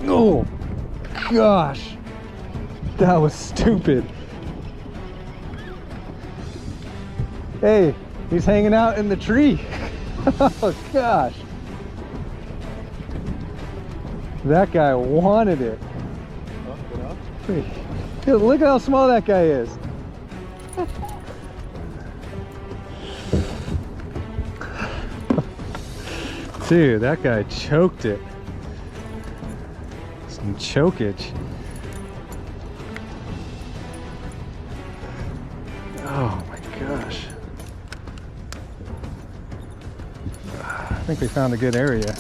Oh, gosh. That was stupid. Hey, he's hanging out in the tree. Oh, gosh. That guy wanted it. Dude, look at how small that guy is. Dude, that guy choked it. Some chokage. Oh my gosh. I think we found a good area.